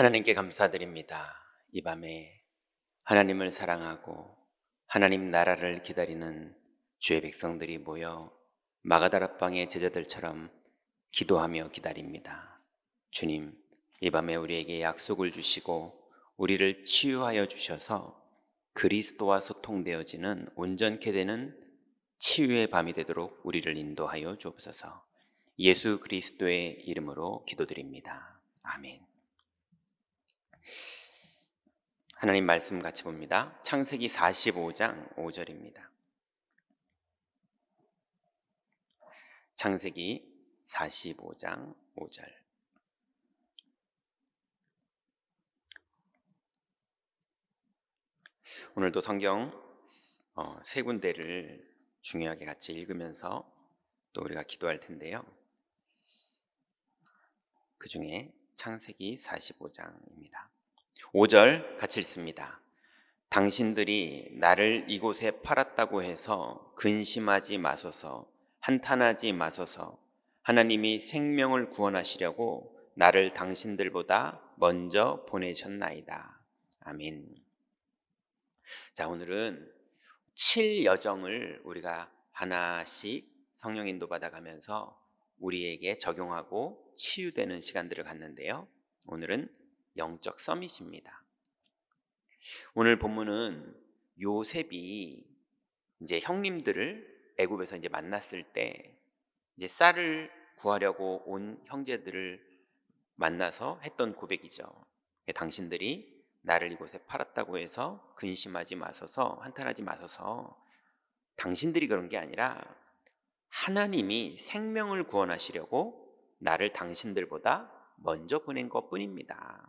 하나님께 감사드립니다. 이 밤에 하나님을 사랑하고 하나님 나라를 기다리는 주의 백성들이 모여 마가다락방의 제자들처럼 기도하며 기다립니다. 주님, 이 밤에 우리에게 약속을 주시고 우리를 치유하여 주셔서 그리스도와 소통되어지는 온전케 되는 치유의 밤이 되도록 우리를 인도하여 주옵소서. 예수 그리스도의 이름으로 기도드립니다. 아멘. 하나님 말씀 같이 봅니다. 창세기 45장 5절입니다. 창세기 45장 5절. 오늘도 성경 세 군데를 중요하게 같이 읽으면서 또 우리가 기도할 텐데요. 그 중에 창세기 45장입니다. 5절 같이 읽습니다. 당신들이 나를 이곳에 팔았다고 해서 근심하지 마소서, 한탄하지 마소서. 하나님이 생명을 구원하시려고 나를 당신들보다 먼저 보내셨나이다. 아멘. 자, 오늘은 7여정을 우리가 하나씩 성령 인도 받아가면서 우리에게 적용하고 치유되는 시간들을 갖는데요. 오늘은 영적 서밋입니다. 오늘 본문은 요셉이 이제 형님들을 애굽에서 이제 만났을 때 이제 쌀을 구하려고 온 형제들을 만나서 했던 고백이죠. 당신들이 나를 이곳에 팔았다고 해서 근심하지 마소서, 한탄하지 마소서. 당신들이 그런 게 아니라 하나님이 생명을 구원하시려고 나를 당신들보다 먼저 보낸 것뿐입니다.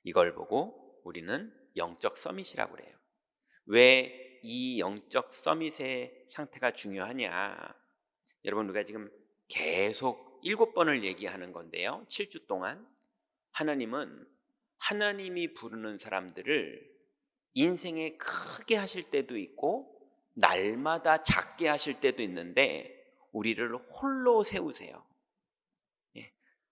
이걸 보고 우리는 영적 서밋이라고 그래요. 왜 이 영적 서밋의 상태가 중요하냐? 여러분, 우리가 지금 계속 7번을 얘기하는 건데요. 7주 동안 하나님은 하나님이 부르는 사람들을 인생에 크게 하실 때도 있고 날마다 작게 하실 때도 있는데 우리를 홀로 세우세요.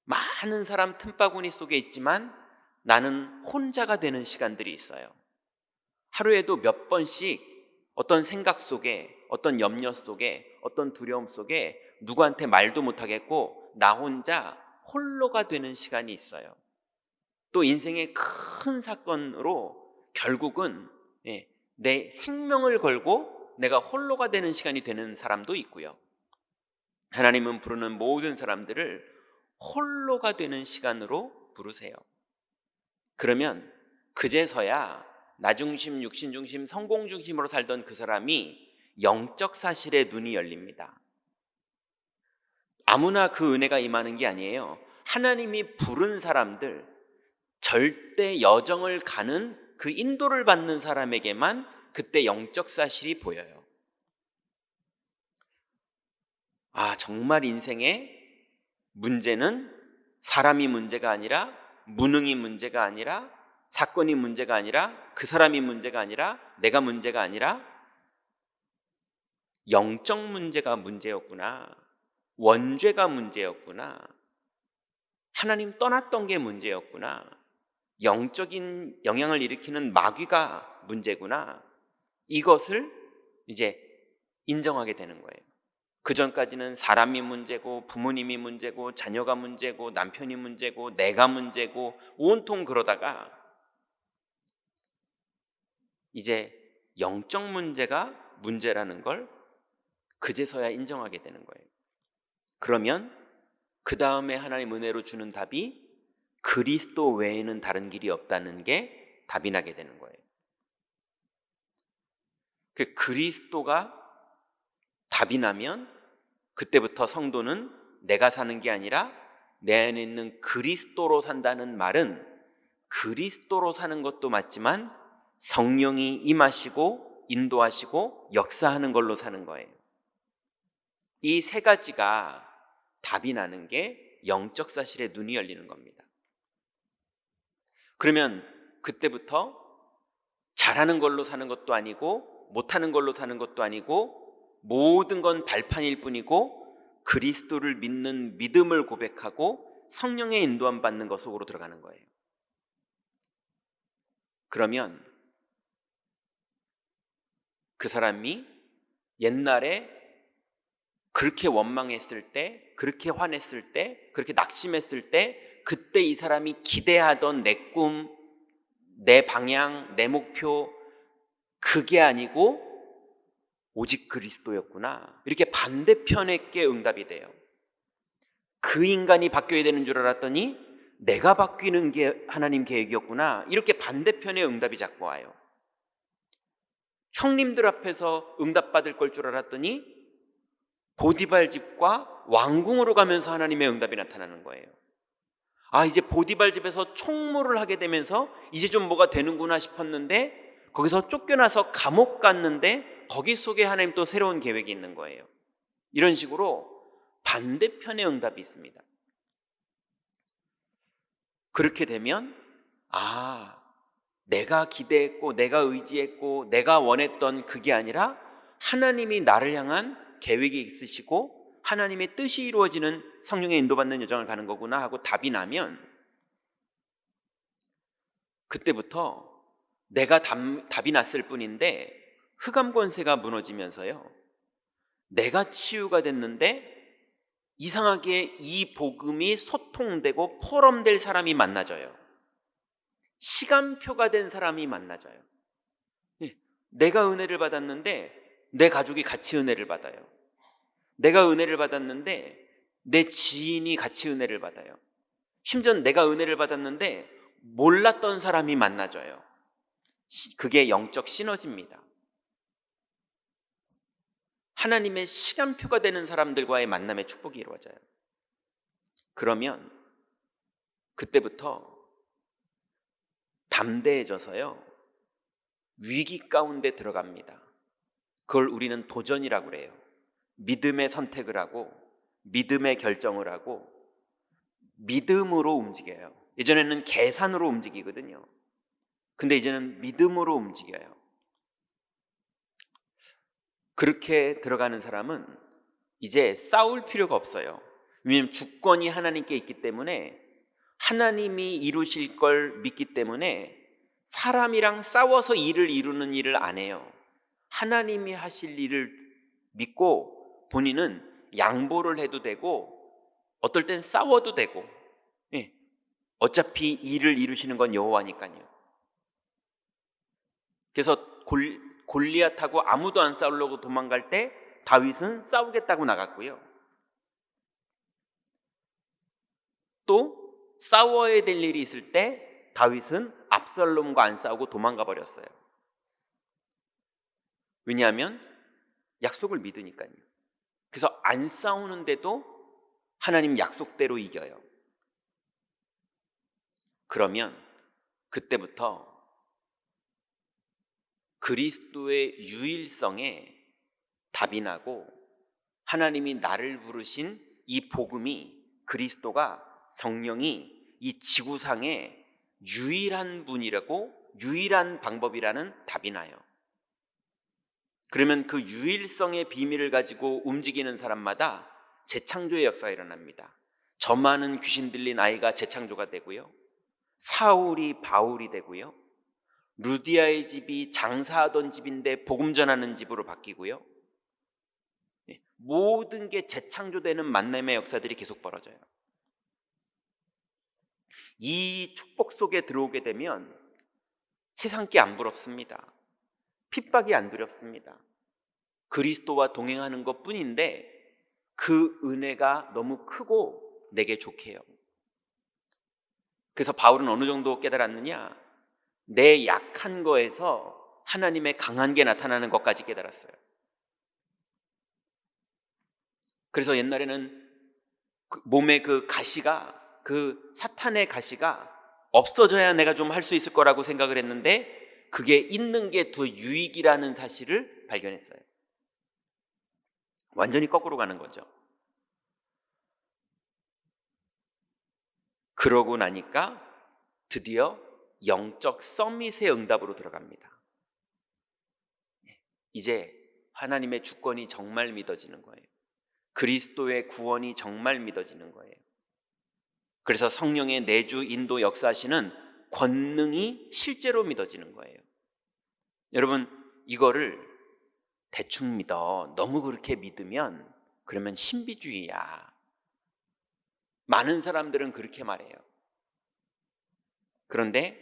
많은 사람 틈바구니 속에 있지만 나는 혼자가 되는 시간들이 있어요. 하루에도 몇 번씩 어떤 생각 속에, 어떤 염려 속에, 어떤 두려움 속에 누구한테 말도 못하겠고 나 혼자 홀로가 되는 시간이 있어요. 또 인생의 큰 사건으로 결국은 내 생명을 걸고 내가 홀로가 되는 시간이 되는 사람도 있고요. 하나님은 부르는 모든 사람들을 홀로가 되는 시간으로 부르세요. 그러면 그제서야 나 중심, 육신 중심, 성공 중심으로 살던 그 사람이 영적 사실에 눈이 열립니다. 아무나 그 은혜가 임하는 게 아니에요. 하나님이 부른 사람들, 절대 여정을 가는 그 인도를 받는 사람에게만 그때 영적 사실이 보여요. 아, 정말 인생의 문제는 사람이 문제가 아니라, 무능이 문제가 아니라, 사건이 문제가 아니라, 그 사람이 문제가 아니라, 내가 문제가 아니라 영적 문제가 문제였구나. 원죄가 문제였구나. 하나님 떠났던 게 문제였구나. 영적인 영향을 일으키는 마귀가 문제구나. 이것을 이제 인정하게 되는 거예요. 그 전까지는 사람이 문제고 부모님이 문제고 자녀가 문제고 남편이 문제고 내가 문제고 온통 그러다가 이제 영적 문제가 문제라는 걸 그제서야 인정하게 되는 거예요. 그러면 그 다음에 하나님 은혜로 주는 답이 그리스도 외에는 다른 길이 없다는 게 답이 나게 되는 거예요. 그 그리스도가 답이 나면 그때부터 성도는 내가 사는 게 아니라 내 안에 있는 그리스도로 산다는 말은 그리스도로 사는 것도 맞지만 성령이 임하시고 인도하시고 역사하는 걸로 사는 거예요. 이 세 가지가 답이 나는 게 영적 사실에 눈이 열리는 겁니다. 그러면 그때부터 잘하는 걸로 사는 것도 아니고 못하는 걸로 사는 것도 아니고 모든 건 발판일 뿐이고 그리스도를 믿는 믿음을 고백하고 성령의 인도함 받는 것 속으로 들어가는 거예요. 그러면 그 사람이 옛날에 그렇게 원망했을 때, 그렇게 화냈을 때, 그렇게 낙심했을 때, 그때 이 사람이 기대하던 내 꿈, 내 방향, 내 목표, 그게 아니고 오직 그리스도였구나. 이렇게 반대편에게 응답이 돼요. 그 인간이 바뀌어야 되는 줄 알았더니 내가 바뀌는 게 하나님 계획이었구나. 이렇게 반대편의 응답이 자꾸 와요. 형님들 앞에서 응답받을 걸 줄 알았더니 보디발 집과 왕궁으로 가면서 하나님의 응답이 나타나는 거예요. 아, 이제 보디발 집에서 총무를 하게 되면서 이제 좀 뭐가 되는구나 싶었는데 거기서 쫓겨나서 감옥 갔는데 거기 속에 하나님 또 새로운 계획이 있는 거예요. 이런 식으로 반대편의 응답이 있습니다. 그렇게 되면 내가 기대했고 내가 의지했고 내가 원했던 그게 아니라 하나님이 나를 향한 계획이 있으시고 하나님의 뜻이 이루어지는 성령의 인도받는 여정을 가는 거구나 하고 답이 나면 그때부터 내가 답이 났을 뿐인데 흑암 권세가 무너지면서요, 내가 치유가 됐는데 이상하게 이 복음이 소통되고 포럼될 사람이 만나져요. 시간표가 된 사람이 만나져요. 내가 은혜를 받았는데 내 가족이 같이 은혜를 받아요. 내가 은혜를 받았는데 내 지인이 같이 은혜를 받아요. 심지어 내가 은혜를 받았는데 몰랐던 사람이 만나져요. 그게 영적 시너지입니다. 하나님의 시간표가 되는 사람들과의 만남의 축복이 이루어져요. 그러면 그때부터 담대해져서요, 위기 가운데 들어갑니다. 그걸 우리는 도전이라고 그래요. 믿음의 선택을 하고 믿음의 결정을 하고 믿음으로 움직여요. 예전에는 계산으로 움직이거든요. 근데 이제는 믿음으로 움직여요. 그렇게 들어가는 사람은 이제 싸울 필요가 없어요. 왜냐하면 주권이 하나님께 있기 때문에, 하나님이 이루실 걸 믿기 때문에 사람이랑 싸워서 일을 이루는 일을 안 해요. 하나님이 하실 일을 믿고 본인은 양보를 해도 되고 어떨 땐 싸워도 되고, 어차피 일을 이루시는 건 여호와니까요. 그래서 골리앗하고 아무도 안 싸우려고 도망갈 때 다윗은 싸우겠다고 나갔고요. 또 싸워야 될 일이 있을 때 다윗은 압살롬과 안 싸우고 도망가 버렸어요. 왜냐하면 약속을 믿으니까요. 그래서 안 싸우는데도 하나님 약속대로 이겨요. 그러면 그때부터 그리스도의 유일성에 답이 나고, 하나님이 나를 부르신 이 복음이, 그리스도가, 성령이 이 지구상에 유일한 분이라고, 유일한 방법이라는 답이 나요. 그러면 그 유일성의 비밀을 가지고 움직이는 사람마다 재창조의 역사가 일어납니다. 저 많은 귀신 들린 아이가 재창조가 되고요, 사울이 바울이 되고요, 루디아의 집이 장사하던 집인데 복음 전하는 집으로 바뀌고요, 모든 게 재창조되는 만남의 역사들이 계속 벌어져요. 이 축복 속에 들어오게 되면 세상 게 안 부럽습니다. 핍박이 안 두렵습니다. 그리스도와 동행하는 것 뿐인데 그 은혜가 너무 크고 내게 좋게요. 그래서 바울은 어느 정도 깨달았느냐, 내 약한 거에서 하나님의 강한 게 나타나는 것까지 깨달았어요. 그래서 옛날에는 몸에 그 가시가, 그 사탄의 가시가 없어져야 내가 좀 할 수 있을 거라고 생각을 했는데 그게 있는 게 더 유익이라는 사실을 발견했어요. 완전히 거꾸로 가는 거죠. 그러고 나니까 드디어 영적 서밋의 응답으로 들어갑니다. 이제 하나님의 주권이 정말 믿어지는 거예요. 그리스도의 구원이 정말 믿어지는 거예요. 그래서 성령의 내주 인도 역사하시는 권능이 실제로 믿어지는 거예요. 여러분, 이거를 대충 믿어. 너무 그렇게 믿으면 그러면 신비주의야. 많은 사람들은 그렇게 말해요. 그런데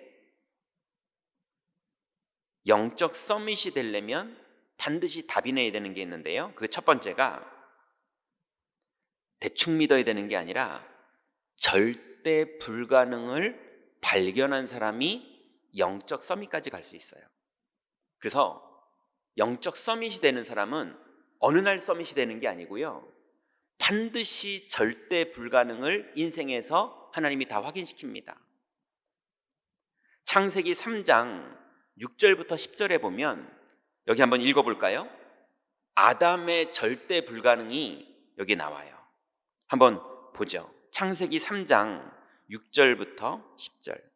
영적 서밋이 되려면 반드시 답이 내야 되는 게 있는데요. 그 첫 번째가 대충 믿어야 되는 게 아니라 절대 불가능을 발견한 사람이 영적 서밋까지 갈 수 있어요. 그래서 영적 서밋이 되는 사람은 어느 날 서밋이 되는 게 아니고요, 반드시 절대 불가능을 인생에서 하나님이 다 확인시킵니다. 창세기 3장 6절부터 10절에 보면, 여기 한번 읽어볼까요? 아담의 절대 불가능이 여기 나와요. 한번 보죠. 창세기 3장 6절부터 10절.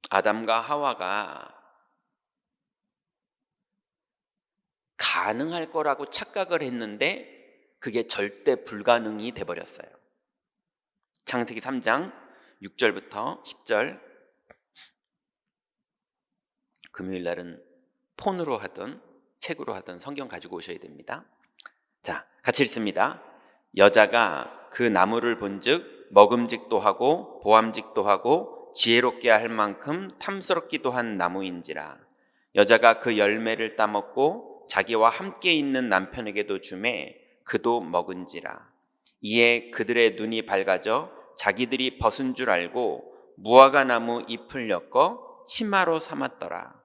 아담과 하와가 가능할 거라고 착각을 했는데 그게 절대 불가능이 돼버렸어요. 창세기 3장 6절부터 10절. 금요일 날은 폰으로 하든 책으로 하든 성경 가지고 오셔야 됩니다. 자, 같이 읽습니다. 여자가 그 나무를 본즉 먹음직도 하고 보암직도 하고 지혜롭게 할 만큼 탐스럽기도 한 나무인지라. 여자가 그 열매를 따먹고 자기와 함께 있는 남편에게도 주매 그도 먹은지라. 이에 그들의 눈이 밝아져 자기들이 벗은 줄 알고 무화과 나무 잎을 엮어 치마로 삼았더라.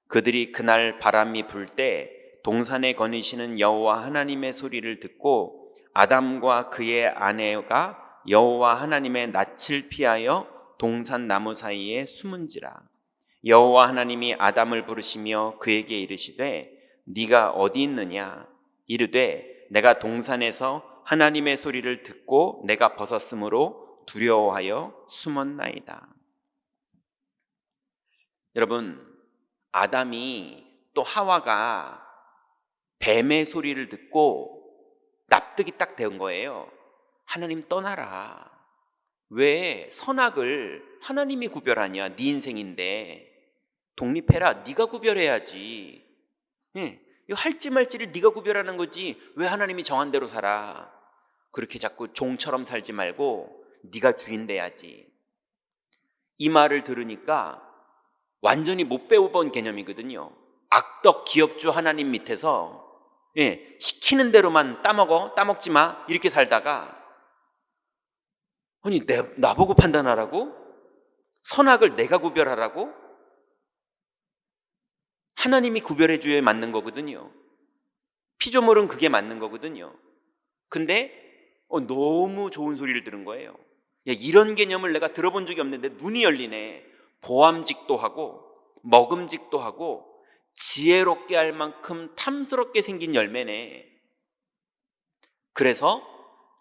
그들이 그날 바람이 불 때 동산에 거니시는 여호와 하나님의 소리를 듣고 아담과 그의 아내가 여호와 하나님의 낯을 피하여 동산 나무 사이에 숨은지라. 여호와 하나님이 아담을 부르시며 그에게 이르시되 네가 어디 있느냐? 이르되 내가 동산에서 하나님의 소리를 듣고 내가 벗었으므로 두려워하여 숨었나이다. 여러분, 아담이 또 하와가 뱀의 소리를 듣고 납득이 딱 된 거예요. 하나님 떠나라. 왜 선악을 하나님이 구별하냐? 네 인생인데 독립해라. 네가 구별해야지. 이거 할지 말지를 네가 구별하는 거지 왜 하나님이 정한 대로 살아? 그렇게 자꾸 종처럼 살지 말고 네가 주인 돼야지. 이 말을 들으니까 완전히 못 배워본 개념이거든요. 악덕 기업주 하나님 밑에서 시키는 대로만 따먹어, 따먹지 마 이렇게 살다가, 아니 나보고 판단하라고? 선악을 내가 구별하라고? 하나님이 구별해 줘야 맞는 거거든요. 피조물은 그게 맞는 거거든요. 근데 너무 좋은 소리를 들은 거예요. 야, 이런 개념을 내가 들어본 적이 없는데 눈이 열리네. 보암직도 하고 먹음직도 하고 지혜롭게 할 만큼 탐스럽게 생긴 열매네. 그래서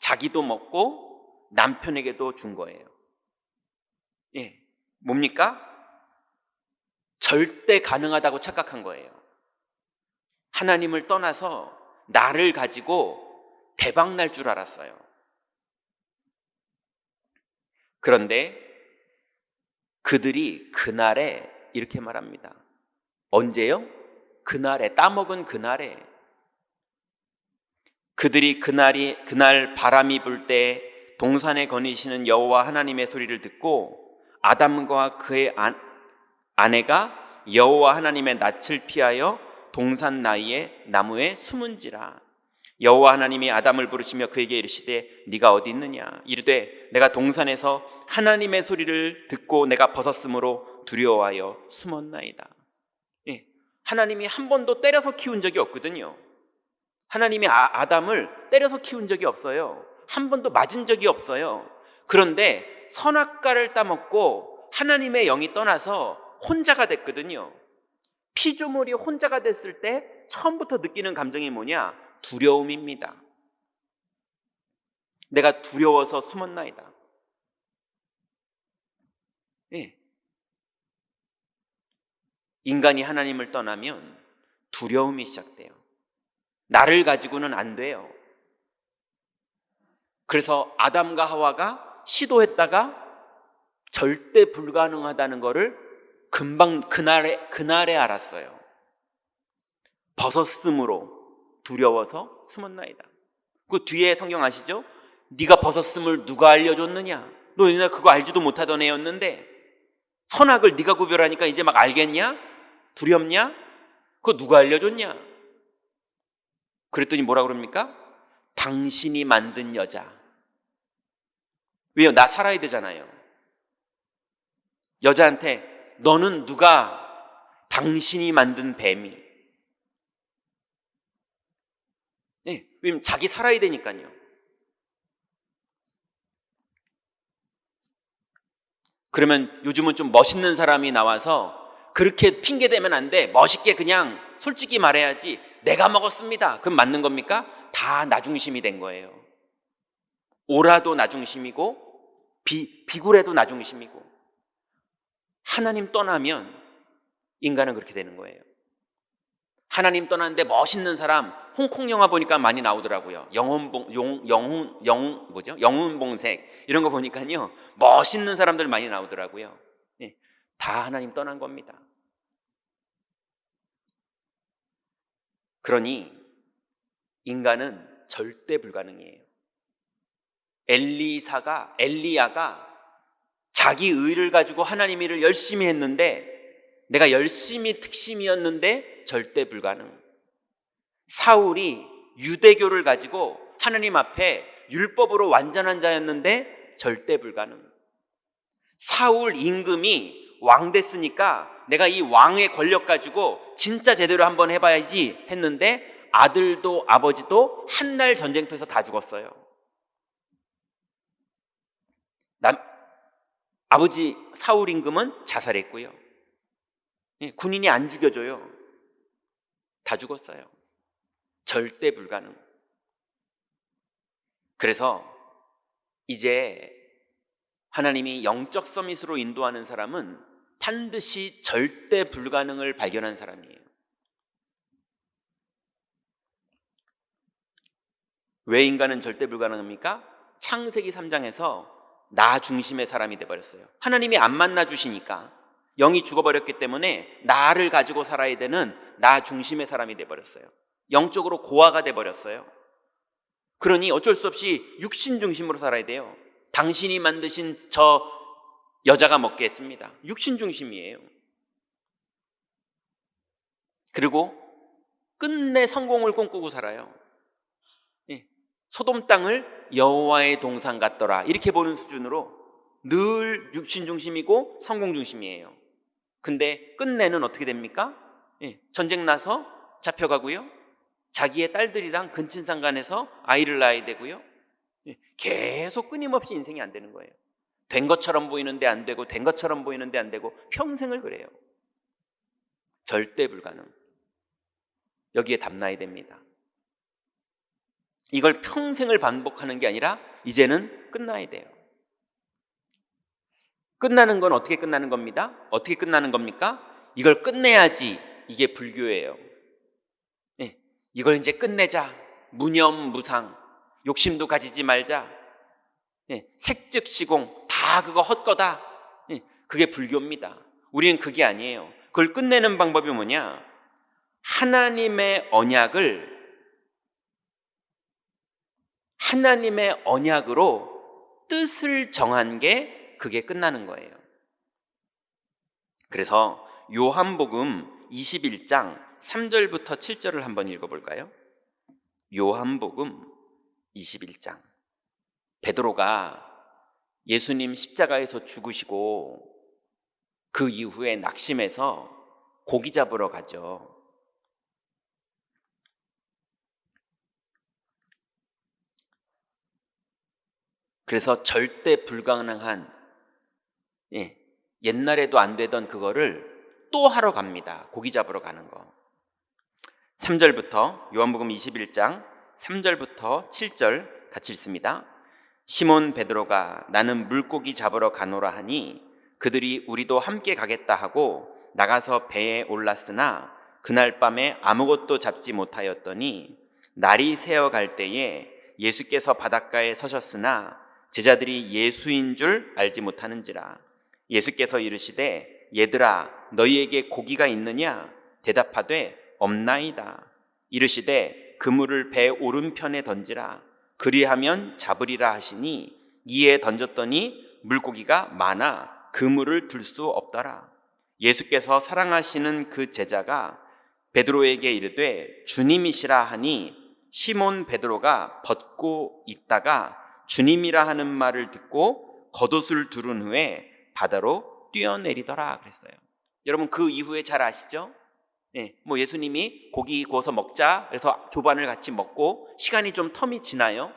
자기도 먹고 남편에게도 준 거예요. 뭡니까? 절대 가능하다고 착각한 거예요. 하나님을 떠나서 나를 가지고 대박 날 줄 알았어요. 그런데 그들이 그날에 이렇게 말합니다. 언제요? 그날에, 따먹은 그날에. 그들이 그날 바람이 불 때 동산에 거니시는 여호와 하나님의 소리를 듣고 아담과 그의 아내가 여호와 하나님의 낯을 피하여 동산 나무에 숨은지라. 여호와 하나님이 아담을 부르시며 그에게 이르시되 네가 어디 있느냐? 이르되 내가 동산에서 하나님의 소리를 듣고 내가 벗었으므로 두려워하여 숨었나이다. 하나님이 한 번도 때려서 키운 적이 없거든요. 하나님이 아담을 때려서 키운 적이 없어요. 한 번도 맞은 적이 없어요. 그런데 선악과를 따먹고 하나님의 영이 떠나서 혼자가 됐거든요. 피조물이 혼자가 됐을 때 처음부터 느끼는 감정이 뭐냐? 두려움입니다. 내가 두려워서 숨었나이다. 인간이 하나님을 떠나면 두려움이 시작돼요. 나를 가지고는 안 돼요. 그래서 아담과 하와가 시도했다가 절대 불가능하다는 것을 금방 그날에 알았어요. 벗었으므로 두려워서 숨었나이다. 그 뒤에 성경 아시죠? 네가 벗었음을 누가 알려줬느냐? 너 옛날에 그거 알지도 못하던 애였는데 선악을 네가 구별하니까 이제 막 알겠냐? 두렵냐? 그거 누가 알려줬냐? 그랬더니 뭐라 그럽니까? 당신이 만든 여자. 왜요? 나 살아야 되잖아요. 여자한테 너는 누가 당신이 만든 뱀이. 네, 왜냐면 자기 살아야 되니까요. 그러면 요즘은 좀 멋있는 사람이 나와서 그렇게 핑계대면 안 돼. 멋있게 그냥 솔직히 말해야지. 내가 먹었습니다. 그럼 맞는 겁니까? 다 나중심이 된 거예요. 오라도 나중심이고 비굴해도 나중심이고. 하나님 떠나면 인간은 그렇게 되는 거예요. 하나님 떠났는데 멋있는 사람, 홍콩 영화 보니까 많이 나오더라고요. 영훈봉색 이런 거 보니까요 멋있는 사람들 많이 나오더라고요. 네, 다 하나님 떠난 겁니다. 그러니 인간은 절대 불가능이에요. 엘리야가 자기 의를 가지고 하나님 일을 열심히 했는데, 내가 열심히 특심이었는데 절대 불가능. 사울이 유대교를 가지고 하나님 앞에 율법으로 완전한 자였는데 절대 불가능. 사울 임금이 왕 됐으니까 내가 이 왕의 권력 가지고 진짜 제대로 한번 해봐야지 했는데 아들도 아버지도 한날 전쟁터에서 다 죽었어요. 아버지 사울 임금은 자살했고요. 군인이 안 죽여줘요. 다 죽었어요. 절대 불가능. 그래서 이제 하나님이 영적 서밋으로 인도하는 사람은 반드시 절대 불가능을 발견한 사람이에요. 왜 인간은 절대 불가능합니까? 창세기 3장에서 나 중심의 사람이 돼버렸어요. 하나님이 안 만나주시니까 영이 죽어버렸기 때문에 나를 가지고 살아야 되는 나 중심의 사람이 돼버렸어요. 영적으로 고아가 돼버렸어요. 그러니 어쩔 수 없이 육신 중심으로 살아야 돼요. 당신이 만드신 저 여자가 먹겠습니다. 육신 중심이에요. 그리고 끝내 성공을 꿈꾸고 살아요. 소돔 땅을 여호와의 동산 같더라 이렇게 보는 수준으로 늘 육신 중심이고 성공 중심이에요. 근데 끝내는 어떻게 됩니까? 전쟁 나서 잡혀가고요. 자기의 딸들이랑 근친상간해서 아이를 낳아야 되고요. 계속 끊임없이 인생이 안 되는 거예요. 된 것처럼 보이는데 안 되고 된 것처럼 보이는데 안 되고 평생을 그래요. 절대 불가능. 여기에 답나야 됩니다. 이걸 평생을 반복하는 게 아니라 이제는 끝나야 돼요. 끝나는 건 어떻게 끝나는 겁니다? 어떻게 끝나는 겁니까? 이걸 끝내야지. 이게 불교예요. 이걸 이제 끝내자. 무념무상. 욕심도 가지지 말자. 색즉시공. 다 그거 헛거다. 그게 불교입니다. 우리는 그게 아니에요. 그걸 끝내는 방법이 뭐냐? 하나님의 언약으로 뜻을 정한 게 그게 끝나는 거예요. 그래서 요한복음 21장 3절부터 7절을 한번 읽어볼까요? 요한복음 21장. 베드로가 예수님 십자가에서 죽으시고 그 이후에 낙심해서 고기 잡으러 가죠. 그래서 절대 불가능한, 옛날에도 안 되던 그거를 또 하러 갑니다. 고기 잡으러 가는 거. 3절부터 요한복음 21장 3절부터 7절 같이 읽습니다. 시몬 베드로가 나는 물고기 잡으러 가노라 하니 그들이 우리도 함께 가겠다 하고 나가서 배에 올랐으나 그날 밤에 아무것도 잡지 못하였더니 날이 새어 갈 때에 예수께서 바닷가에 서셨으나 제자들이 예수인 줄 알지 못하는지라. 예수께서 이르시되 얘들아 너희에게 고기가 있느냐? 대답하되 없나이다. 이르시되 그물을 배 오른편에 던지라. 그리하면 잡으리라 하시니 이에 던졌더니 물고기가 많아 그물을 들 수 없더라. 예수께서 사랑하시는 그 제자가 베드로에게 이르되 주님이시라 하니 시몬 베드로가 벗고 있다가 주님이라 하는 말을 듣고 겉옷을 두른 후에 바다로 뛰어내리더라 그랬어요. 여러분 그 이후에 잘 아시죠? 뭐 예수님이 고기 구워서 먹자 그래서 조반을 같이 먹고 시간이 좀 텀이 지나요.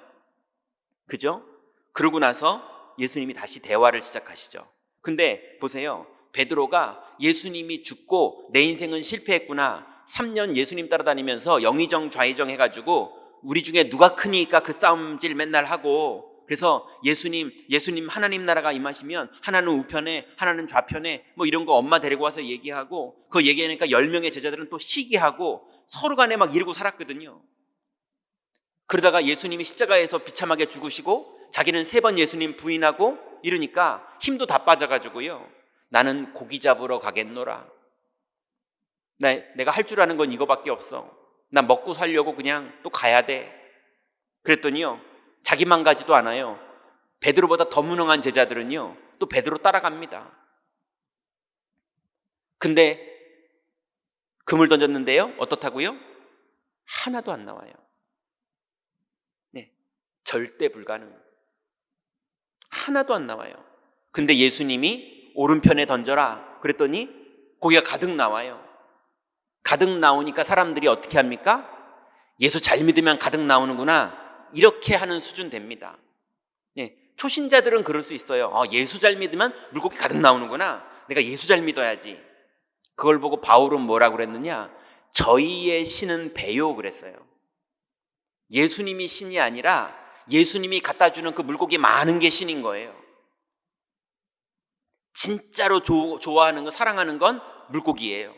그죠? 그러고 나서 예수님이 다시 대화를 시작하시죠. 근데 보세요. 베드로가 예수님이 죽고 내 인생은 실패했구나. 3년 예수님 따라다니면서 영의정 좌의정 해가지고 우리 중에 누가 크니까 그 싸움질 맨날 하고, 그래서 예수님 하나님 나라가 임하시면 하나는 우편에 하나는 좌편에 뭐 이런 거 엄마 데리고 와서 얘기하고, 그거 얘기하니까 10명의 제자들은 또 시기하고 서로 간에 막 이러고 살았거든요. 그러다가 예수님이 십자가에서 비참하게 죽으시고 자기는 3번 예수님 부인하고 이러니까 힘도 다 빠져가지고요. 나는 고기 잡으러 가겠노라. 내가 할 줄 아는 건 이거밖에 없어. 나 먹고 살려고 그냥 또 가야 돼. 그랬더니요, 자기만 가지도 않아요. 베드로보다 더 무능한 제자들은요 또 베드로 따라갑니다. 근데 그물 던졌는데요 어떻다고요? 하나도 안 나와요. 절대 불가능. 하나도 안 나와요. 근데 예수님이 오른편에 던져라 그랬더니 고기가 가득 나와요. 가득 나오니까 사람들이 어떻게 합니까? 예수 잘 믿으면 가득 나오는구나 이렇게 하는 수준 됩니다. 초신자들은 그럴 수 있어요. 예수 잘 믿으면 물고기 가득 나오는구나, 내가 예수 잘 믿어야지. 그걸 보고 바울은 뭐라고 그랬느냐? 저희의 신은 배요 그랬어요. 예수님이 신이 아니라 예수님이 갖다 주는 그 물고기 많은 게 신인 거예요. 진짜로 좋아하는 거, 사랑하는 건 물고기예요.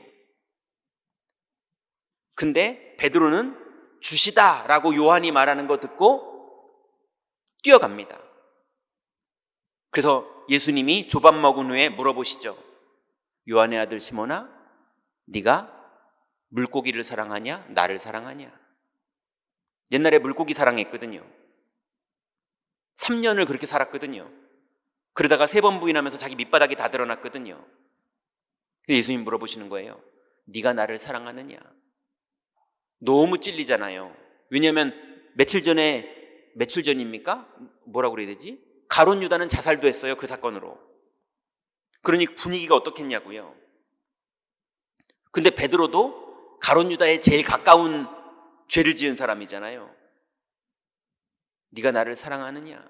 근데 베드로는 주시다라고 요한이 말하는 거 듣고 뛰어갑니다. 그래서 예수님이 조밥 먹은 후에 물어보시죠. 요한의 아들 시몬아, 네가 물고기를 사랑하냐 나를 사랑하냐? 옛날에 물고기 사랑했거든요. 3년을 그렇게 살았거든요. 그러다가 3번 부인하면서 자기 밑바닥이 다 드러났거든요. 예수님 물어보시는 거예요. 네가 나를 사랑하느냐? 너무 찔리잖아요. 왜냐하면 며칠 전입니까? 뭐라고 그래야 되지? 가룟 유다는 자살도 했어요, 그 사건으로. 그러니 분위기가 어떻겠냐고요. 근데 베드로도 가룟 유다에 제일 가까운 죄를 지은 사람이잖아요. 네가 나를 사랑하느냐?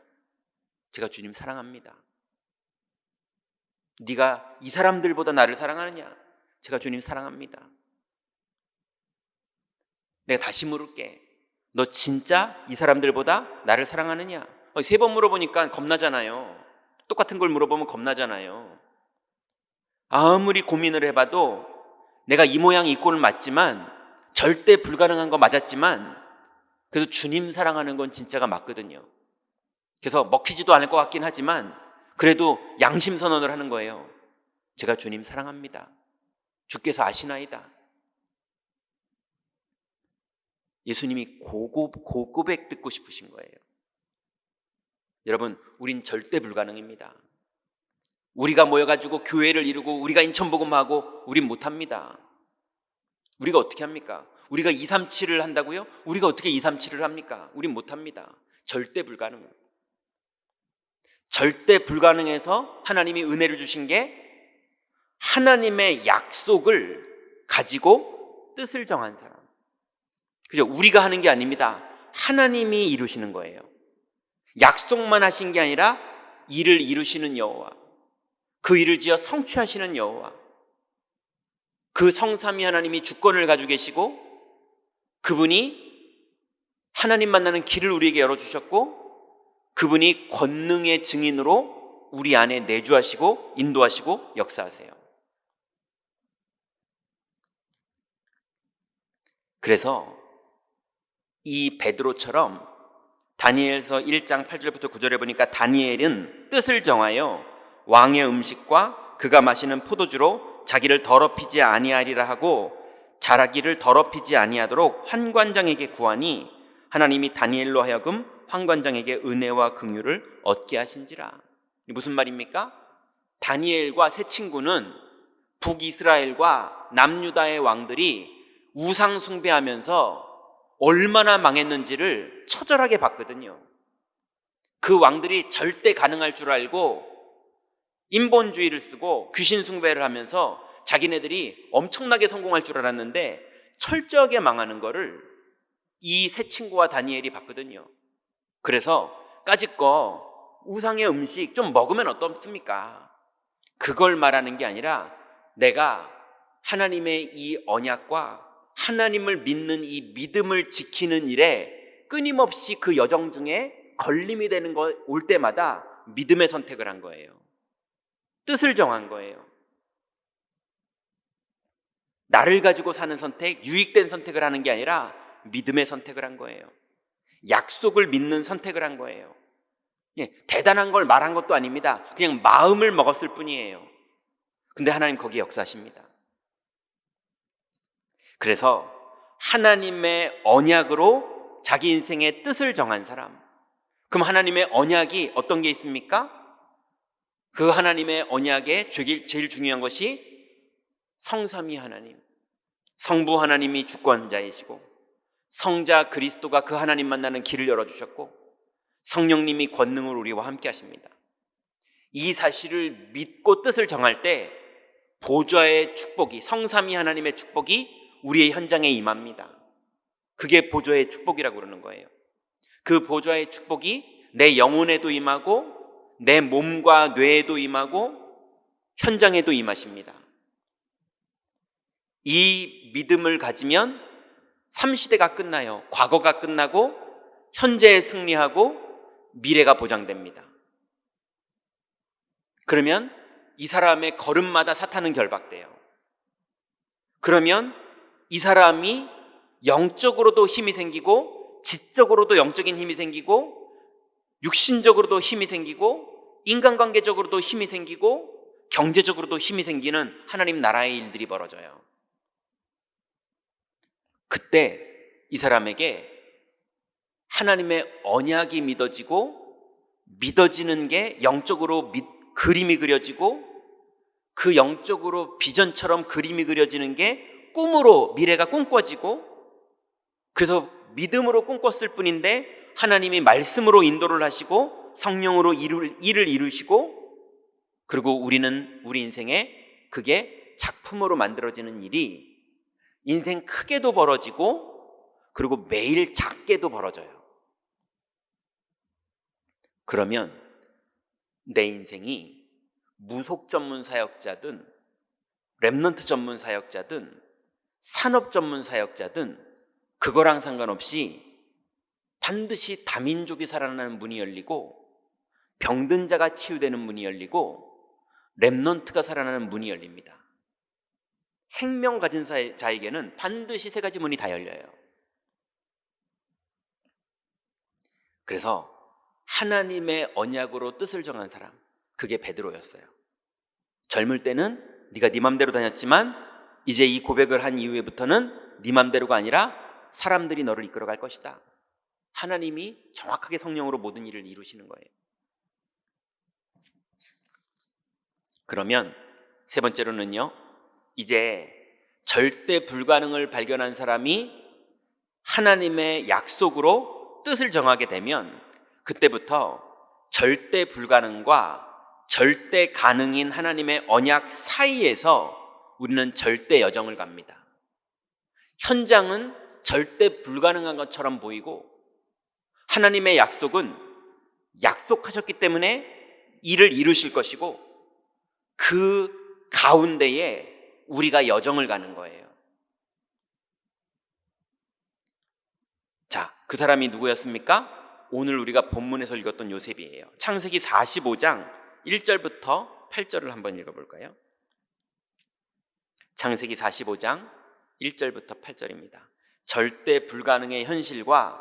제가 주님 사랑합니다. 네가 이 사람들보다 나를 사랑하느냐? 제가 주님 사랑합니다. 내가 다시 물을게. 너 진짜 이 사람들보다 나를 사랑하느냐? 3번 물어보니까 겁나잖아요. 똑같은 걸 물어보면 겁나잖아요. 아무리 고민을 해봐도 내가 이 모양 이 꼴 맞지만, 절대 불가능한 거 맞았지만, 그래서 주님 사랑하는 건 진짜가 맞거든요. 그래서 먹히지도 않을 것 같긴 하지만 그래도 양심 선언을 하는 거예요. 제가 주님 사랑합니다. 주께서 아시나이다. 예수님이 고고백 듣고 싶으신 거예요. 여러분, 우린 절대 불가능입니다. 우리가 모여가지고 교회를 이루고 우리가 인천복음하고 우린 못합니다. 우리가 어떻게 합니까? 우리가 237을 한다고요? 우리가 어떻게 237을 합니까? 우린 못합니다. 절대 불가능. 절대 불가능해서 하나님이 은혜를 주신 게 하나님의 약속을 가지고 뜻을 정한 사람. 그죠? 우리가 하는 게 아닙니다. 하나님이 이루시는 거예요. 약속만 하신 게 아니라 일을 이루시는 여호와, 그 일을 지어 성취하시는 여호와, 그 성삼위 하나님이 주권을 가지고 계시고 그분이 하나님 만나는 길을 우리에게 열어주셨고 그분이 권능의 증인으로 우리 안에 내주하시고 인도하시고 역사하세요. 그래서 이 베드로처럼 다니엘서 1장 8절부터 9절에 보니까 다니엘은 뜻을 정하여 왕의 음식과 그가 마시는 포도주로 자기를 더럽히지 아니하리라 하고 자라기를 더럽히지 아니하도록 환관장에게 구하니 하나님이 다니엘로 하여금 환관장에게 은혜와 긍휼을 얻게 하신지라. 무슨 말입니까? 다니엘과 세 친구는 북이스라엘과 남유다의 왕들이 우상 숭배하면서 얼마나 망했는지를 처절하게 봤거든요. 그 왕들이 절대 가능할 줄 알고 인본주의를 쓰고 귀신 숭배를 하면서 자기네들이 엄청나게 성공할 줄 알았는데 철저하게 망하는 거를 이 세 친구와 다니엘이 봤거든요. 그래서 까짓거 우상의 음식 좀 먹으면 어떻습니까? 그걸 말하는 게 아니라 내가 하나님의 이 언약과 하나님을 믿는 이 믿음을 지키는 일에 끊임없이 그 여정 중에 걸림이 되는 거 올 때마다 믿음의 선택을 한 거예요. 뜻을 정한 거예요. 나를 가지고 사는 선택, 유익된 선택을 하는 게 아니라 믿음의 선택을 한 거예요. 약속을 믿는 선택을 한 거예요. 대단한 걸 말한 것도 아닙니다. 그냥 마음을 먹었을 뿐이에요. 근데 하나님 거기에 역사하십니다. 그래서 하나님의 언약으로 자기 인생의 뜻을 정한 사람, 그럼 하나님의 언약이 어떤 게 있습니까? 그 하나님의 언약의 제일 중요한 것이 성삼위 하나님, 성부 하나님이 주권자이시고 성자 그리스도가 그 하나님 만나는 길을 열어주셨고 성령님이 권능을 우리와 함께 하십니다. 이 사실을 믿고 뜻을 정할 때 보좌의 축복이, 성삼위 하나님의 축복이 우리의 현장에 임합니다. 그게 보좌의 축복이라고 그러는 거예요. 그 보좌의 축복이 내 영혼에도 임하고 내 몸과 뇌에도 임하고 현장에도 임하십니다. 이 믿음을 가지면 3시대가 끝나요. 과거가 끝나고 현재에 승리하고 미래가 보장됩니다. 그러면 이 사람의 걸음마다 사탄은 결박돼요. 그러면 이 사람이 영적으로도 힘이 생기고 지적으로도 영적인 힘이 생기고 육신적으로도 힘이 생기고 인간관계적으로도 힘이 생기고 경제적으로도 힘이 생기는 하나님 나라의 일들이 벌어져요. 그때 이 사람에게 하나님의 언약이 믿어지는 게 영적으로 그림이 그려지고 그 영적으로 비전처럼 그림이 그려지는 게 꿈으로 미래가 꿈꿔지고 그래서 믿음으로 꿈꿨을 뿐인데 하나님이 말씀으로 인도를 하시고 성령으로 일을 이루시고 그리고 우리 인생에 그게 작품으로 만들어지는 일이 인생 크게도 벌어지고 그리고 매일 작게도 벌어져요. 그러면 내 인생이 무속 전문 사역자든 렘넌트 전문 사역자든 산업 전문 사역자든 그거랑 상관없이 반드시 다민족이 살아나는 문이 열리고 병든 자가 치유되는 문이 열리고 렘넌트가 살아나는 문이 열립니다. 생명 가진 자에게는 반드시 세 가지 문이 다 열려요. 그래서 하나님의 언약으로 뜻을 정한 사람, 그게 베드로였어요. 젊을 때는 네가 네 맘대로 다녔지만 이제 이 고백을 한 이후에부터는 네 맘대로가 아니라 사람들이 너를 이끌어갈 것이다. 하나님이 정확하게 성령으로 모든 일을 이루시는 거예요. 그러면 세 번째로는요, 이제 절대 불가능을 발견한 사람이 하나님의 약속으로 뜻을 정하게 되면 그때부터 절대 불가능과 절대 가능인 하나님의 언약 사이에서 우리는 절대 여정을 갑니다. 현장은 절대 불가능한 것처럼 보이고 하나님의 약속은 약속하셨기 때문에 일을 이루실 것이고 그 가운데에 우리가 여정을 가는 거예요. 자, 그 사람이 누구였습니까? 오늘 우리가 본문에서 읽었던 요셉이에요. 창세기 45장 1절부터 8절을 한번 읽어볼까요? 창세기 45장 1절부터 8절입니다. 절대 불가능의 현실과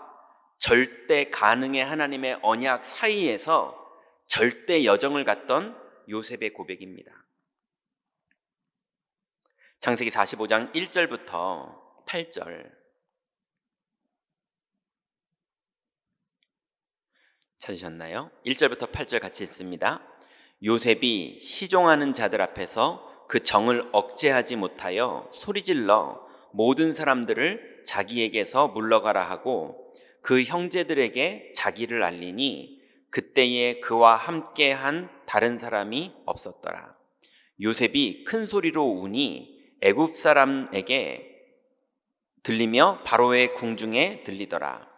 절대 가능의 하나님의 언약 사이에서 절대 여정을 갔던 요셉의 고백입니다. 창세기 45장 1절부터 8절 찾으셨나요? 1절부터 8절 같이 읽습니다. 요셉이 시종하는 자들 앞에서 그 정을 억제하지 못하여 소리질러 모든 사람들을 자기에게서 물러가라 하고 그 형제들에게 자기를 알리니 그때에 그와 함께한 다른 사람이 없었더라. 요셉이 큰 소리로 우니 애굽 사람에게 들리며 바로의 궁중에 들리더라.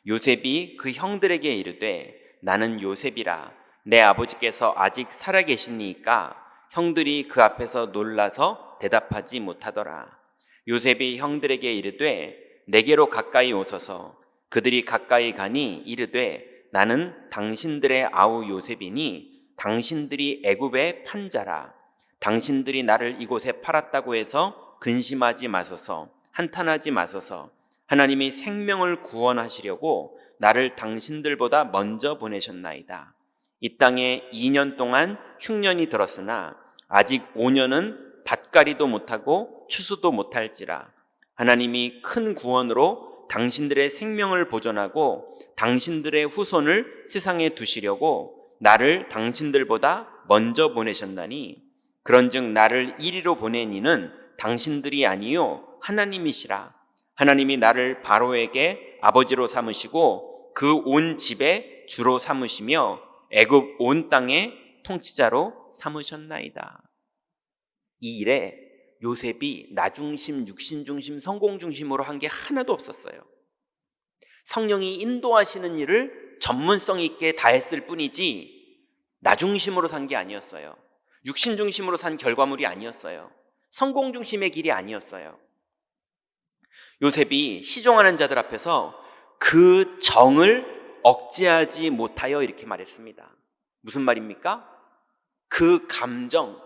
요셉이 그 형들에게 이르되 나는 요셉이라. 내 아버지께서 아직 살아계시니까 형들이 그 앞에서 놀라서 대답하지 못하더라. 요셉이 형들에게 이르되 내게로 가까이 오소서. 그들이 가까이 가니 이르되 나는 당신들의 아우 요셉이니 당신들이 애굽의 판자라. 당신들이 나를 이곳에 팔았다고 해서 근심하지 마소서. 한탄하지 마소서. 하나님이 생명을 구원하시려고 나를 당신들보다 먼저 보내셨나이다. 이 땅에 2년 동안 흉년이 들었으나 아직 5년은 밭갈이도 못하고 추수도 못할지라. 하나님이 큰 구원으로 당신들의 생명을 보존하고 당신들의 후손을 세상에 두시려고 나를 당신들보다 먼저 보내셨나니 그런즉 나를 이리로 보낸 이는 당신들이 아니요 하나님이시라. 하나님이 나를 바로에게 아버지로 삼으시고 그 온 집에 주로 삼으시며 애굽 온 땅의 통치자로 삼으셨나이다. 이 일에 요셉이 나중심, 육신중심, 성공중심으로 한 게 하나도 없었어요. 성령이 인도하시는 일을 전문성 있게 다 했을 뿐이지 나중심으로 산 게 아니었어요. 육신중심으로 산 결과물이 아니었어요. 성공중심의 길이 아니었어요. 요셉이 시종하는 자들 앞에서 그 정을 억제하지 못하여 이렇게 말했습니다. 무슨 말입니까? 그 감정,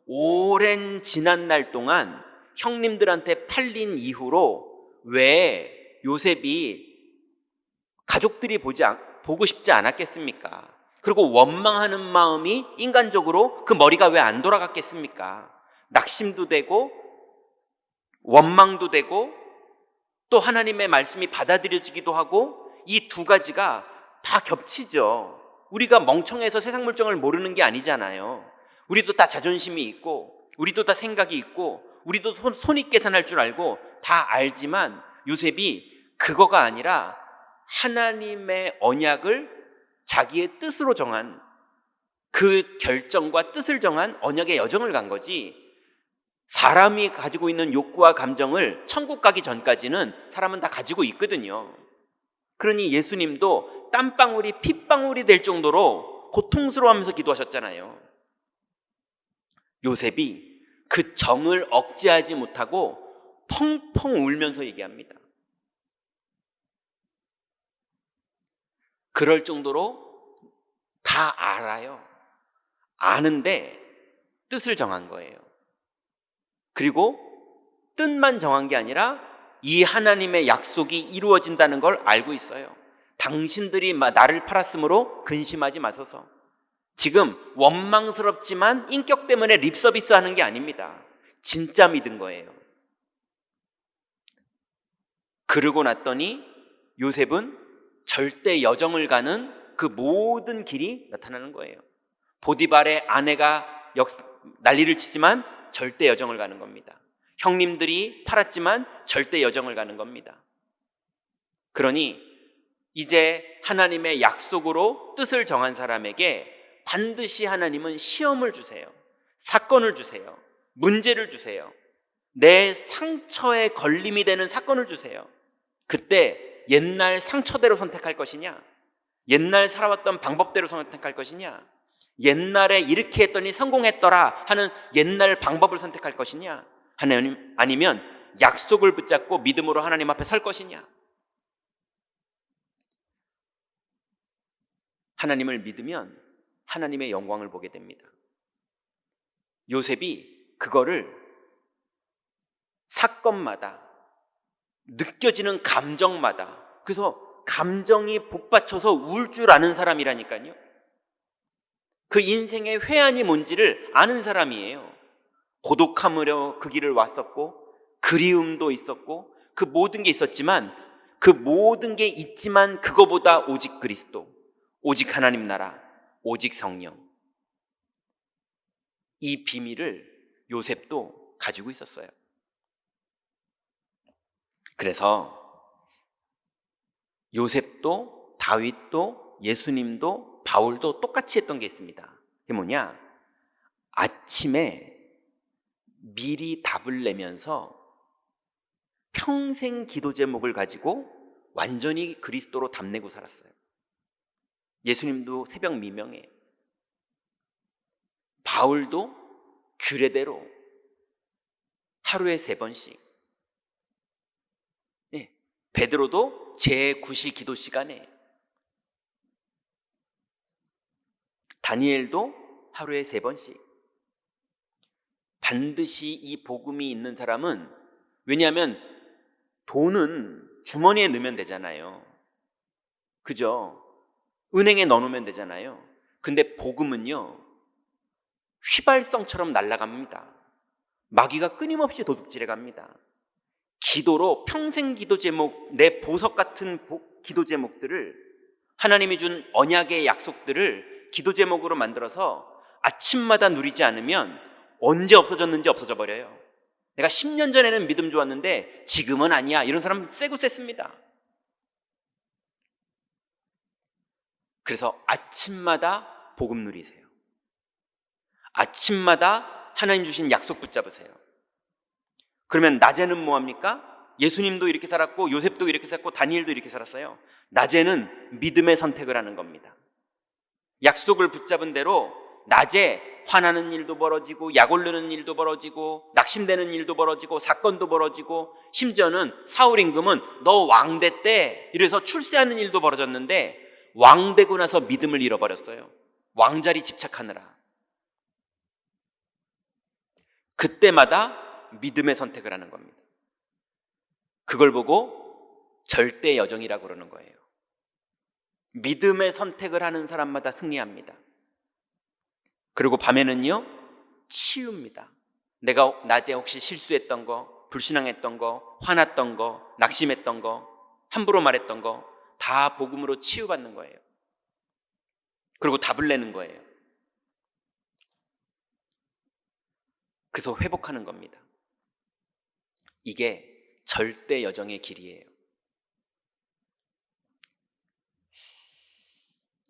오랜 지난 날 동안 형님들한테 팔린 이후로 왜 요셉이 가족들이 보고 싶지 않았겠습니까? 그리고 원망하는 마음이 인간적으로 그 머리가 왜 안 돌아갔겠습니까? 낙심도 되고 원망도 되고 또 하나님의 말씀이 받아들여지기도 하고 이 두 가지가 다 겹치죠. 우리가 멍청해서 세상 물정을 모르는 게 아니잖아요. 우리도 다 자존심이 있고 우리도 다 생각이 있고 우리도 손익 계산할 줄 알고 다 알지만 요셉이 그거가 아니라 하나님의 언약을 자기의 뜻으로 정한 그 결정과 뜻을 정한 언약의 여정을 간 거지, 사람이 가지고 있는 욕구와 감정을 천국 가기 전까지는 사람은 다 가지고 있거든요. 그러니 예수님도 땀방울이 핏방울이 될 정도로 고통스러워하면서 기도하셨잖아요. 요셉이 그 정을 억제하지 못하고 펑펑 울면서 얘기합니다. 그럴 정도로 다 알아요. 아는데 뜻을 정한 거예요. 그리고 뜻만 정한 게 아니라 이 하나님의 약속이 이루어진다는 걸 알고 있어요. 당신들이 나를 팔았으므로 근심하지 마소서. 지금 원망스럽지만 인격 때문에 립서비스 하는 게 아닙니다. 진짜 믿은 거예요. 그러고 났더니 요셉은 절대 여정을 가는 그 모든 길이 나타나는 거예요. 보디발의 아내가 난리를 치지만 절대 여정을 가는 겁니다. 형님들이 팔았지만 절대 여정을 가는 겁니다. 그러니 이제 하나님의 약속으로 뜻을 정한 사람에게 반드시 하나님은 시험을 주세요. 사건을 주세요. 문제를 주세요. 내 상처에 걸림이 되는 사건을 주세요. 그때 옛날 상처대로 선택할 것이냐? 옛날 살아왔던 방법대로 선택할 것이냐? 옛날에 이렇게 했더니 성공했더라 하는 옛날 방법을 선택할 것이냐? 하나님, 아니면 약속을 붙잡고 믿음으로 하나님 앞에 설 것이냐? 하나님을 믿으면 하나님의 영광을 보게 됩니다. 요셉이 그거를 사건마다 느껴지는 감정마다, 그래서 감정이 복받쳐서 울 줄 아는 사람이라니까요. 그 인생의 회한이 뭔지를 아는 사람이에요. 고독함으로 그 길을 왔었고, 그리움도 있었고, 그 모든 게 있었지만, 그 모든 게 있지만 그거보다 오직 그리스도, 오직 하나님 나라, 오직 성령. 이 비밀을 요셉도 가지고 있었어요. 그래서 요셉도 다윗도 예수님도 바울도 똑같이 했던 게 있습니다. 그게 뭐냐? 아침에 미리 답을 내면서 평생 기도 제목을 가지고 완전히 그리스도로 답내고 살았어요. 예수님도 새벽 미명에, 바울도 규례대로 하루에 3번씩, 베드로도 제9시 기도 시간에, 다니엘도 하루에 3번씩. 반드시 이 복음이 있는 사람은, 왜냐하면 돈은 주머니에 넣으면 되잖아요. 그죠? 은행에 넣어놓으면 되잖아요. 근데 복음은요, 휘발성처럼 날아갑니다. 마귀가 끊임없이 도둑질해 갑니다. 기도로 평생 기도 제목, 내 보석 같은 기도 제목들을, 하나님이 준 언약의 약속들을 기도 제목으로 만들어서 아침마다 누리지 않으면 언제 없어졌는지 없어져 버려요. 내가 10년 전에는 믿음 좋았는데 지금은 아니야, 이런 사람 세고 셌습니다. 그래서 아침마다 복음 누리세요. 아침마다 하나님 주신 약속 붙잡으세요. 그러면 낮에는 뭐합니까? 예수님도 이렇게 살았고 요셉도 이렇게 살았고 다니엘도 이렇게 살았어요. 낮에는 믿음의 선택을 하는 겁니다. 약속을 붙잡은 대로 낮에 화나는 일도 벌어지고 약 올르는 일도 벌어지고 낙심되는 일도 벌어지고 사건도 벌어지고, 심지어는 사울 임금은 너 왕 됐대 이래서 출세하는 일도 벌어졌는데 왕 되고 나서 믿음을 잃어버렸어요. 왕자리 집착하느라. 그때마다 믿음의 선택을 하는 겁니다. 그걸 보고 절대 여정이라고 그러는 거예요. 믿음의 선택을 하는 사람마다 승리합니다. 그리고 밤에는요, 치유입니다. 내가 낮에 혹시 실수했던 거, 불신앙했던 거, 화났던 거, 낙심했던 거, 함부로 말했던 거 다 복음으로 치유받는 거예요. 그리고 답을 내는 거예요. 그래서 회복하는 겁니다. 이게 절대 여정의 길이에요.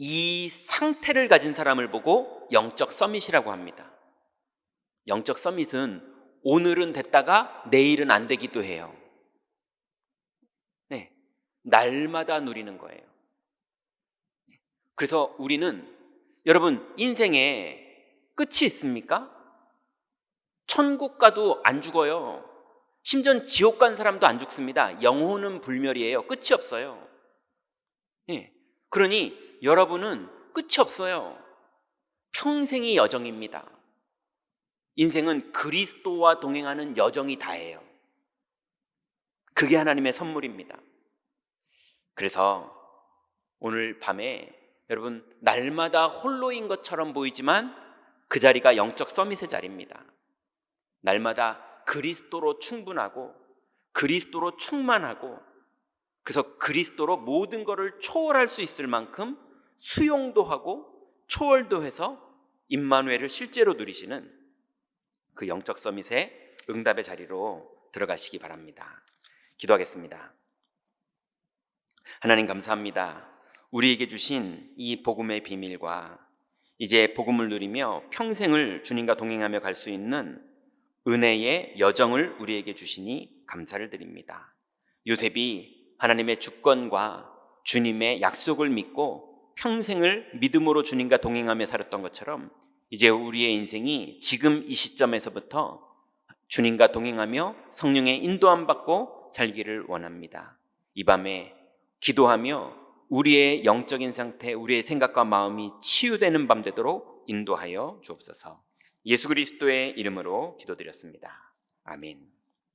이 상태를 가진 사람을 보고 영적 서밋이라고 합니다. 영적 서밋은 오늘은 됐다가 내일은 안 되기도 해요. 날마다 누리는 거예요. 그래서 우리는, 여러분, 인생에 끝이 있습니까? 천국 가도 안 죽어요. 심지어 지옥 간 사람도 안 죽습니다. 영혼은 불멸이에요. 끝이 없어요. 그러니 여러분은 끝이 없어요. 평생이 여정입니다. 인생은 그리스도와 동행하는 여정이 다예요. 그게 하나님의 선물입니다. 그래서 오늘 밤에 여러분, 날마다 홀로인 것처럼 보이지만 그 자리가 영적 서밋의 자리입니다. 날마다 그리스도로 충분하고 그리스도로 충만하고, 그래서 그리스도로 모든 것을 초월할 수 있을 만큼 수용도 하고 초월도 해서 임마누엘을 실제로 누리시는 그 영적 서밋의 응답의 자리로 들어가시기 바랍니다. 기도하겠습니다. 하나님 감사합니다. 우리에게 주신 이 복음의 비밀과 이제 복음을 누리며 평생을 주님과 동행하며 갈 수 있는 은혜의 여정을 우리에게 주시니 감사를 드립니다. 요셉이 하나님의 주권과 주님의 약속을 믿고 평생을 믿음으로 주님과 동행하며 살았던 것처럼, 이제 우리의 인생이 지금 이 시점에서부터 주님과 동행하며 성령의 인도함 받고 살기를 원합니다. 이 밤에 기도하며 우리의 영적인 상태, 우리의 생각과 마음이 치유되는 밤 되도록 인도하여 주옵소서. 예수 그리스도의 이름으로 기도드렸습니다. 아멘.